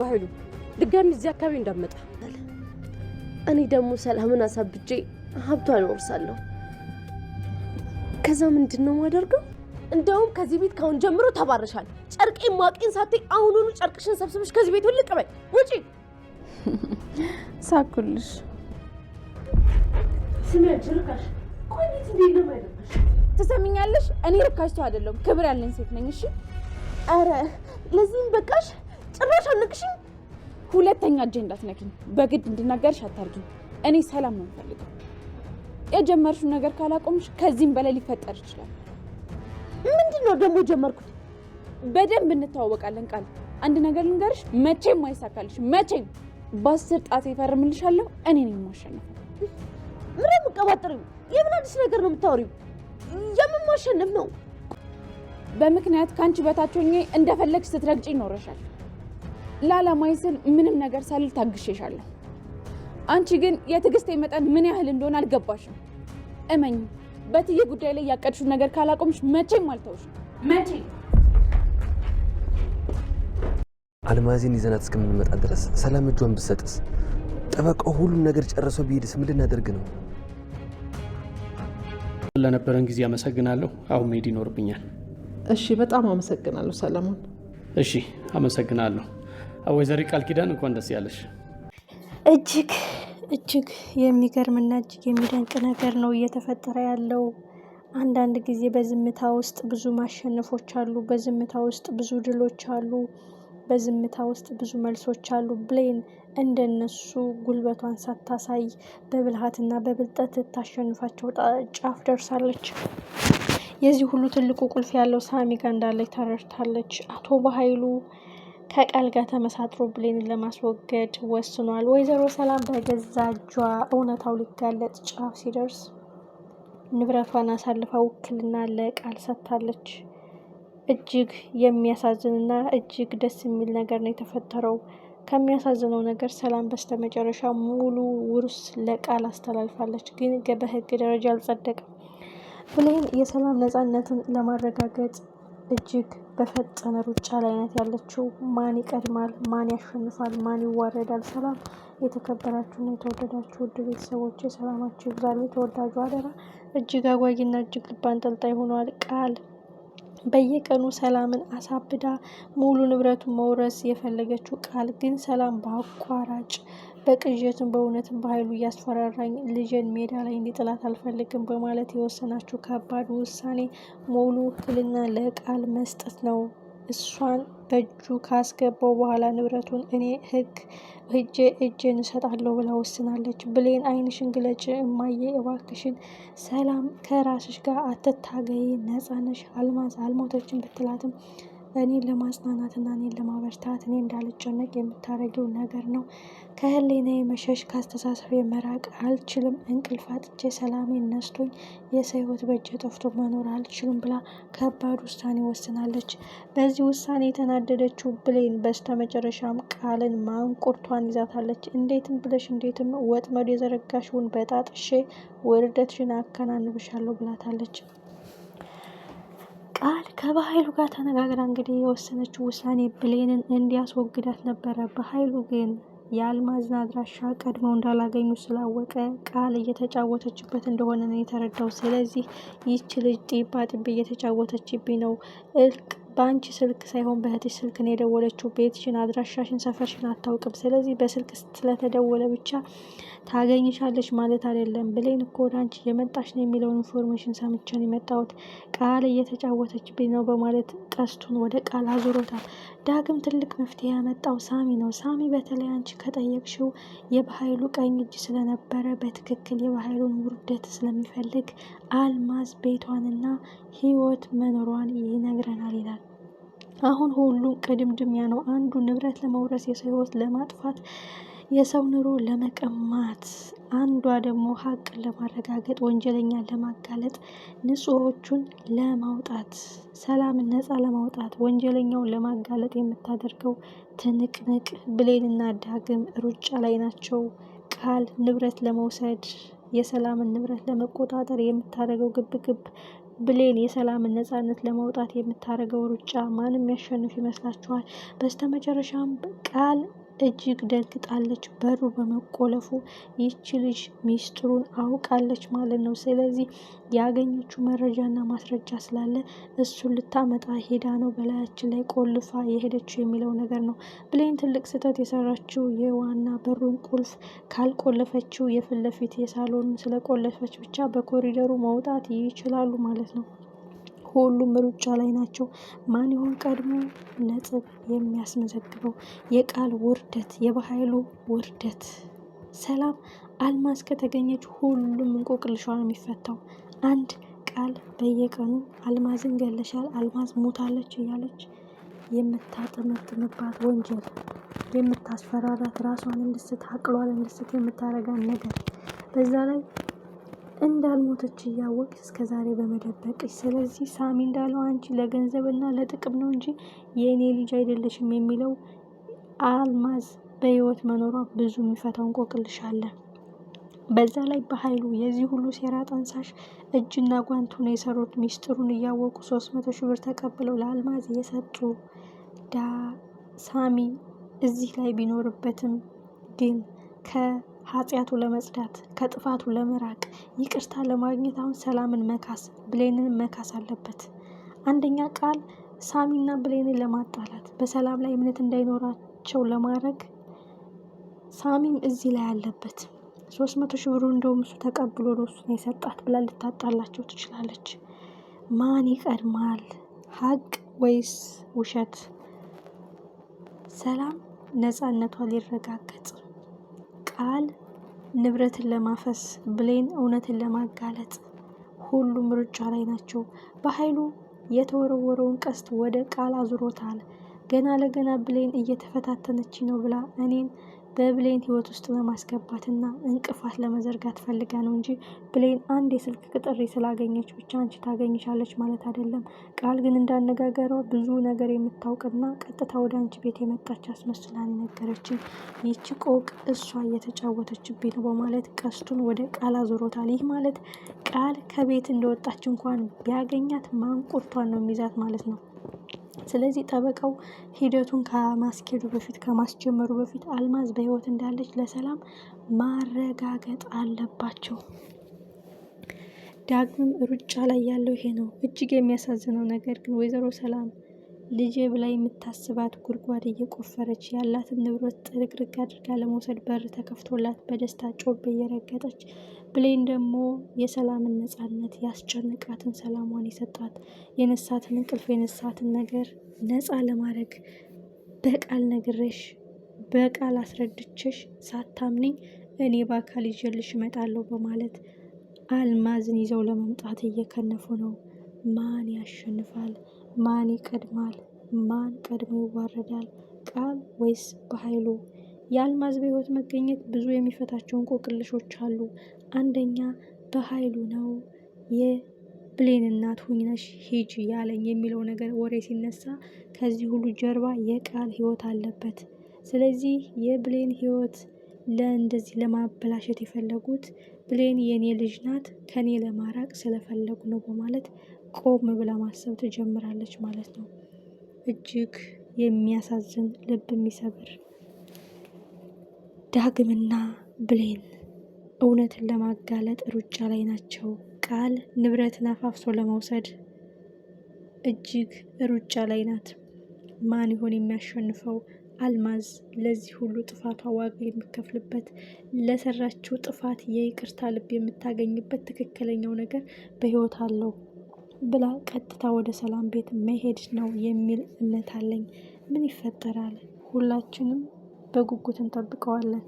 ባህሉ ድጋሚ እዚህ አካባቢ እንዳመጣ እኔ ደግሞ ሰላምን አሳብጄ ሀብቷን ወርሳለሁ። ከዛ ምንድነው ማደርገው? እንደውም ከዚህ ቤት ካሁን ጀምሮ ተባረሻል። ጨርቄን ማቄን ሳትይ አሁኑኑ ጨርቅሽን ሰብስበሽ ከዚህ ቤት ውልቅ በይ። ውጪ። ሳኩልሽ ስሚያች ርካሽ ቆይት እንዴት ነው ማይደርሽ? ትሰሚኛለሽ? እኔ ርካሽ ሰው አይደለም፣ ክብር ያለኝ ሴት ነኝ። እሺ። አረ ለዚህም በቃሽ። ጭራሽ አነቅሽኝ። ሁለተኛ እጄ እንዳትነኪኝ። በግድ እንድናገርሽ አታርጊኝ። እኔ ሰላም ነው የምፈልገው። የጀመርሽው ነገር ካላቆምሽ ከዚህም በላይ ሊፈጠር ይችላል። ምንድነው ደግሞ ጀመርኩት? በደንብ እንተዋወቃለን። ቃል አንድ ነገር ልንገርሽ፣ መቼም አይሳካልሽ። መቼም በ10 ጣት ይፈርምልሻለሁ። እኔ ነኝ የማሸነፈው። ምን የምትቀባጥሪው? የምን አዲስ ነገር ነው የምታወሪው? የምን ማሸነፍ ነው? በምክንያት ካንቺ በታች ሆኜ እንደፈለግሽ ስትረግጪ ይኖርሻል። ለዓላማዬ ስል ምንም ነገር ሳልል ታግሼሻለሁ። አንቺ ግን የትዕግስቴ መጠን ምን ያህል እንደሆነ አልገባሽም። እመኝ፣ በትዬ ጉዳይ ላይ ያቀድሽው ነገር ካላቆምሽ መቼም አልተውሽም። መቼም አልማዝን ይዘናት እስከምንመጣ ድረስ ሰላም እጇን ብትሰጥስ? ጠበቃው ሁሉም ነገር ጨርሶ ቢሄድስ ምን ልናደርግ ነው? ለነበረን ጊዜ አመሰግናለሁ። አሁን መሄድ ይኖርብኛል። እሺ፣ በጣም አመሰግናለሁ ሰለሞን። እሺ፣ አመሰግናለሁ። ወይዘሪ ቃል ኪዳን እንኳን ደስ ያለሽ። እጅግ የሚገርምና እጅግ የሚደንቅ ነገር ነው እየተፈጠረ ያለው። አንዳንድ ጊዜ በዝምታ ውስጥ ብዙ ማሸነፎች አሉ። በዝምታ ውስጥ ብዙ ድሎች አሉ። በዝምታ ውስጥ ብዙ መልሶች አሉ። ብሌን እንደነሱ ጉልበቷን ሳታሳይ በብልሃትና በብልጠት ታሸንፋቸው ጫፍ ደርሳለች። የዚህ ሁሉ ትልቁ ቁልፍ ያለው ሳሚ ጋር እንዳለች ተረድታለች። አቶ በኃይሉ ከቃል ጋር ተመሳጥሮ ብሌንን ለማስወገድ ወስኗል። ወይዘሮ ሰላም በገዛ እጇ እውነታው ሊጋለጥ ጫፍ ሲደርስ ንብረቷን አሳልፋ ውክልና ለቃል ሰጥታለች። እጅግ የሚያሳዝንና እጅግ ደስ የሚል ነገር ነው የተፈጠረው። ከሚያሳዝነው ነገር ሰላም በስተመጨረሻ ሙሉ ውርስ ለቃል አስተላልፋለች። ግን በህግ ደረጃ አልጸደቀም። ብሌን የሰላም ነፃነትን ለማረጋገጥ እጅግ በፈጠነ ሩጫ ላይ ናት ያለችው። ማን ይቀድማል? ማን ያሸንፋል? ማን ይዋረዳል? ሰላም የተከበራችሁና የተወደዳችሁ ውድ ቤተሰቦች ሰላማችሁ ይብዛልኝ። ተወዳጁ አደራ እጅግ አጓጊና እጅግ ልብ አንጠልጣይ ሆኗል። ቃል በየቀኑ ሰላምን አሳብዳ ሙሉ ንብረቱን መውረስ የፈለገችው ቃል ግን ሰላም በአቋራጭ በቅዠትም በእውነትም በኃይሉ እያስፈራራኝ ልጄን ሜዳ ላይ እንዲጥላት አልፈልግም በማለት የወሰናችሁ ከባድ ውሳኔ ሙሉ ውክልና ለቃል መስጠት ነው። እሷን በእጁ ካስገባው በኋላ ንብረቱን እኔ እጄን እሰጣለሁ ብላ ወስናለች። ብሌን ዓይንሽን ግለጭ እማዬ እባክሽን፣ ሰላም ከራስሽ ጋር አትታገይ፣ ነፃነሽ፣ አልማዝ አልሞተችን ብትላትም እኔን ለማጽናናትና እኔን ለማበርታት እኔ እንዳልጨነቅ የምታረጊው ነገር ነው። ከህሊናዬ መሸሽ ካስተሳሰብ መራቅ አልችልም። እንቅልፍ አጥቼ ሰላሜን ነስቶኝ የሰው ሕይወት በእጄ ጠፍቶ መኖር አልችልም ብላ ከባድ ውሳኔ ወስናለች። በዚህ ውሳኔ የተናደደችው ብሌን በስተመጨረሻም ቃልን ማንቁርቷን ይዛታለች። እንዴትም ወጥመዱ የዘረጋሽውን በጣጥሼ ውርደትሽን አከናንብሻለሁ ብላታለች። ቃል ከበኃይሉ ጋር ተነጋግራ እንግዲህ የወሰነችው ውሳኔ ብሌንን እንዲያስወግዳት ነበረ። በኃይሉ ግን የአልማዝን አድራሻ ቀድመው እንዳላገኙ ስላወቀ ቃል እየተጫወተችበት እንደሆነ ነው የተረዳው። ስለዚህ ይህች ልጅ ጢባ ጢቤ እየተጫወተችብኝ ነው፣ በአንቺ ስልክ ሳይሆን በእህትሽ ስልክ ነው የደወለችው። ቤትሽን፣ አድራሻሽን፣ ሰፈርሽን አታውቅም። ስለዚህ በስልክ ስለተደወለ ብቻ ታገኝሻለች ማለት አይደለም። ብሌን እኮ ወደ አንቺ የመጣች ነው የሚለውን ኢንፎርሜሽን ሰምቼን የመጣሁት፣ ቃል እየተጫወተችብኝ ነው በማለት ቀስቱን ወደ ቃል አዙሮታል። ዳግም ትልቅ መፍትሄ ያመጣው ሳሚ ነው። ሳሚ በተለይ አንቺ ከጠየቅሽው የበኃይሉ ቀኝ እጅ ስለነበረ በትክክል የበኃይሉን ውርደት ስለሚፈልግ አልማዝ ቤቷንና ህይወት መኖሯን ይነግረናል ይላል። አሁን ሁሉም ቅድምድሚያ ነው። አንዱ ንብረት ለመውረስ፣ የሰው ህይወት ለማጥፋት፣ የሰው ኑሮ ለመቀማት፣ አንዷ ደግሞ ሀቅን ለማረጋገጥ፣ ወንጀለኛን ለማጋለጥ፣ ንጹሖቹን ለማውጣት፣ ሰላምን ነፃ ለማውጣት፣ ወንጀለኛውን ለማጋለጥ የምታደርገው ትንቅንቅ ብሌንና ዳግም ሩጫ ላይ ናቸው። ቃል ንብረት ለመውሰድ፣ የሰላምን ንብረት ለመቆጣጠር የምታደርገው ግብግብ ብሌን የሰላምን ነፃነት ለማውጣት የምታደርገው ሩጫ ማንም ያሸንፍ ይመስላችኋል? በስተመጨረሻም ቃል እጅግ ደንግጣለች። በሩ በመቆለፉ ይቺ ልጅ ሚስጥሩን አውቃለች ማለት ነው። ስለዚህ ያገኘችው መረጃና ማስረጃ ስላለ እሱን ልታመጣ ሄዳ ነው በላያችን ላይ ቆልፋ የሄደችው የሚለው ነገር ነው። ብሌን ትልቅ ስህተት የሰራችው የዋና በሩን ቁልፍ ካልቆለፈችው የፊት ለፊት የሳሎን ስለቆለፈች ብቻ በኮሪደሩ መውጣት ይችላሉ ማለት ነው። ሁሉም ሩጫ ላይ ናቸው። ማን ይሆን ቀድሞ ነጥብ የሚያስመዘግበው? የቃል ውርደት፣ የበኃይሉ ውርደት። ሰላም አልማዝ ከተገኘች ሁሉም እንቆቅልሿ ነው የሚፈታው። አንድ ቃል በየቀኑ አልማዝን ገለሻል፣ አልማዝ ሞታለች እያለች የምታጠመጥምባት ወንጀል፣ የምታስፈራራት ራሷን እንድስት አቅሏል እንድስት የምታረጋን ነገር በዛ ላይ እንዳልሞተች እያወቅ እስከ ዛሬ በመደበቅሽ። ስለዚህ ሳሚ እንዳለው አንቺ ለገንዘብና ለጥቅም ነው እንጂ የእኔ ልጅ አይደለሽም የሚለው አልማዝ በህይወት መኖሯ ብዙ የሚፈታው እንቆቅልሽ አለ። በዛ ላይ በኃይሉ የዚህ ሁሉ ሴራ ጠንሳሽ እጅና ጓንቱ ነው የሰሩት። ሚስጥሩን እያወቁ 300 ሺህ ብር ተቀብለው ለአልማዝ የሰጡ ሳሚ እዚህ ላይ ቢኖርበትም ግን ኃጢአቱ ለመጽዳት ከጥፋቱ ለመራቅ ይቅርታ ለማግኘት አሁን ሰላምን መካስ ብሌንን መካስ አለበት። አንደኛ ቃል ሳሚና ብሌንን ለማጣላት በሰላም ላይ እምነት እንዳይኖራቸው ለማድረግ ሳሚም እዚህ ላይ አለበት። 300 ሺህ ብሩ እንደውም እሱ ተቀብሎ ነው እሱን የሰጣት ብላ ልታጣላቸው ትችላለች። ማን ይቀድማል? ሀቅ ወይስ ውሸት? ሰላም ነፃነቷ ሊረጋገጥ፣ ቃል ንብረትን ለማፈስ፣ ብሌን እውነትን ለማጋለጥ ሁሉም ሩጫ ላይ ናቸው። በኃይሉ የተወረወረውን ቀስት ወደ ቃል አዙሮታል። ገና ለገና ብሌን እየተፈታተነች ነው ብላ እኔን በብሌን ህይወት ውስጥ ለማስገባትና እንቅፋት ለመዘርጋት ፈልጋ ነው እንጂ ብሌን አንድ የስልክ ጥሪ ስላገኘች ብቻ አንቺ ታገኝሻለች ማለት አይደለም። ቃል ግን እንዳነጋገሯ ብዙ ነገር የምታውቅና ቀጥታ ወደ አንቺ ቤት የመጣች አስመስላን የነገረችኝ። ይቺ ቆቅ እሷ እየተጫወተችብኝ ነው በማለት ቀስቱን ወደ ቃል አዙሮታል። ይህ ማለት ቃል ከቤት እንደወጣች እንኳን ቢያገኛት ማንቁርቷን ነው የሚይዛት ማለት ነው። ስለዚህ ጠበቃው ሂደቱን ከማስኬዱ በፊት ከማስጀመሩ በፊት አልማዝ በህይወት እንዳለች ለሰላም ማረጋገጥ አለባቸው። ዳግም ሩጫ ላይ ያለው ይሄ ነው። እጅግ የሚያሳዝነው ነገር ግን ወይዘሮ ሰላም ልጄ ብላ የምታስባት ጉድጓድ እየቆፈረች ያላትን ንብረት ጥርቅርቅ አድርጋ ለመውሰድ በር ተከፍቶላት በደስታ ጮቤ እየረገጠች፣ ብሌን ደግሞ የሰላምን ነፃነት ያስጨንቃትን ሰላሟን የሰጣት የነሳትን እንቅልፍ የነሳትን ነገር ነፃ ለማድረግ በቃል ነግሬሽ በቃል አስረድቼሽ ሳታምንኝ እኔ በአካል ይዤልሽ እመጣለሁ በማለት አልማዝን ይዘው ለመምጣት እየከነፉ ነው። ማን ያሸንፋል? ማን ይቀድማል? ማን ቀድሞ ይዋረዳል? ቃል ወይስ በኃይሉ? የአልማዝ በህይወት መገኘት ብዙ የሚፈታቸው እንቆቅልሾች አሉ። አንደኛ በኃይሉ ነው። የብሌን እናት ሁኝ ነሽ ሂጂ ያለኝ የሚለው ነገር ወሬ ሲነሳ ከዚህ ሁሉ ጀርባ የቃል ህይወት አለበት። ስለዚህ የብሌን ህይወት ለእንደዚህ ለማበላሸት የፈለጉት ብሌን የኔ ልጅ ናት ከኔ ለማራቅ ስለፈለጉ ነው በማለት ቆም ብላ ማሰብ ትጀምራለች ማለት ነው። እጅግ የሚያሳዝን ልብ የሚሰብር ዳግምና ብሌን እውነትን ለማጋለጥ ሩጫ ላይ ናቸው። ቃል ንብረትን አፋፍሶ ለመውሰድ እጅግ ሩጫ ላይ ናት። ማን ይሆን የሚያሸንፈው? አልማዝ ለዚህ ሁሉ ጥፋቷ ዋጋ የሚከፍልበት ለሰራችው ጥፋት የይቅርታ ልብ የምታገኝበት ትክክለኛው ነገር በህይወት አለው ብላ ቀጥታ ወደ ሰላም ቤት መሄድ ነው የሚል እምነት አለኝ። ምን ይፈጠራል? ሁላችንም በጉጉት እንጠብቀዋለን።